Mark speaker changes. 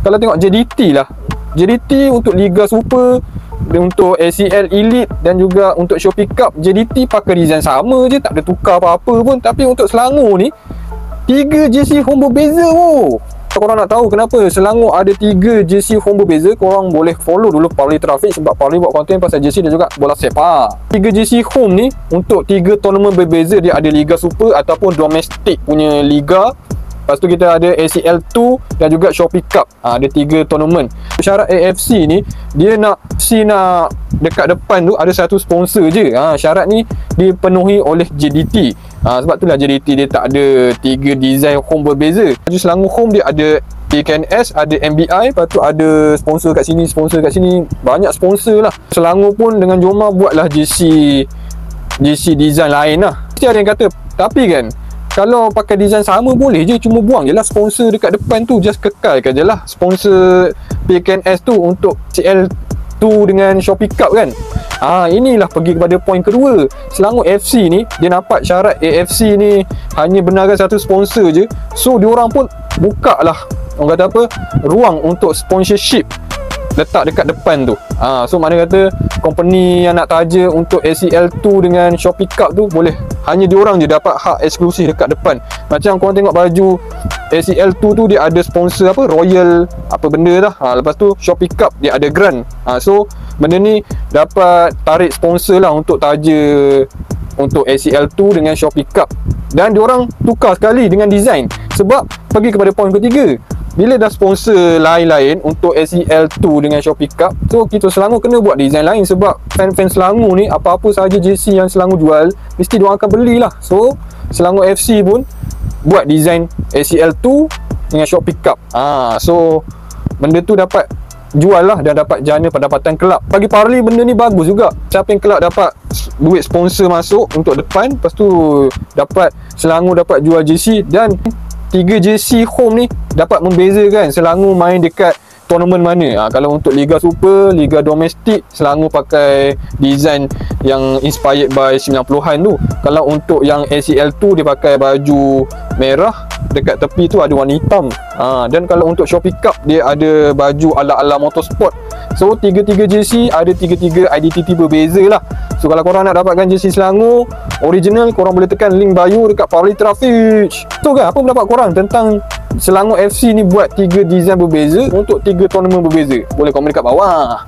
Speaker 1: Kalau tengok JDT lah, JDT untuk Liga Super, untuk ACL Elite dan juga untuk Shopee Cup, JDT pakai design sama je, tak ada tukar apa-apa pun. Tapi untuk Selangor ni 3 jersey home berbeza. Kalau korang nak tahu kenapa Selangor ada 3 jersey home berbeza, korang boleh follow dulu Parley Traffic, sebab Parley buat konten pasal jersey dan juga bola sepak. 3 jersey home ni untuk 3 tournament berbeza. Dia ada Liga Super ataupun domestik punya liga. Lepas tu kita ada ACL2 dan juga Shopee Cup. Ada 3 tournament. Syarat AFC ni, dia nak dekat depan tu ada satu sponsor je. Syarat ni dipenuhi oleh JDT. Sebab itulah JDT dia tak ada 3 design home berbeza. Baju Selangor home dia ada PKNS, ada MBI, lepas tu ada sponsor kat sini, sponsor kat sini. Banyak sponsor lah. Selangor pun dengan Jomar buatlah jersey design lain lah. Mesti ada yang kata, tapi kan kalau pakai design sama boleh je, cuma buang je lah sponsor dekat depan tu, just kekalkan je lah sponsor PKNS tu untuk CL2 dengan Shopee Cup kan. Inilah pergi kepada poin kedua. Selangor FC ni dia nampak syarat AFC ni hanya benarkan satu sponsor je, so diorang pun buka lah, orang kata apa, ruang untuk sponsorship letak dekat depan tu. So mana kata company yang nak taja untuk ACL2 dengan Shopee Cup tu boleh hanya diorang je dapat hak eksklusif dekat depan. Macam korang tengok baju ACL2 tu dia ada sponsor apa, Royal apa benda dah. Lepas tu Shopee Cup dia ada grant. So benda ni dapat tarik sponsor lah untuk taja untuk ACL2 dengan Shopee Cup. Dan diorang tukar sekali dengan design. Sebab pergi kepada poin ketiga, bila dah sponsor lain-lain untuk ACL2 dengan Shopee Cup, so kita Selangor kena buat design lain. Sebab fan-fan Selangor ni apa-apa sahaja jersey yang Selangor jual, mesti diorang akan belilah. So Selangor FC pun buat design ACL2 dengan Shopee Cup. So benda tu dapat jual lah dan dapat jana pendapatan kelab. Bagi Parley benda ni bagus juga. Siapa yang kelab dapat duit sponsor masuk untuk depan, lepas tu dapat Selangor dapat jual jersey. Dan 3 jersey home ni dapat membezakan Selangor main dekat tournament mana. Kalau untuk Liga Super, Liga Domestik, Selangor pakai design yang inspired by 90-an tu. Kalau untuk yang ACL2 dia pakai baju merah, dekat tepi tu ada warna hitam. Dan kalau untuk Shopee Cup dia ada baju ala-ala motorsport. So 3 jersey ada 3 identiti berbeza lah. So kalau korang nak dapatkan jersey Selangor original, korang boleh tekan link bio dekat Parley Traffic. So kan, apa pendapat korang tentang Selangor FC ni buat 3 design berbeza untuk 3 tournament berbeza? Boleh komen dekat bawah.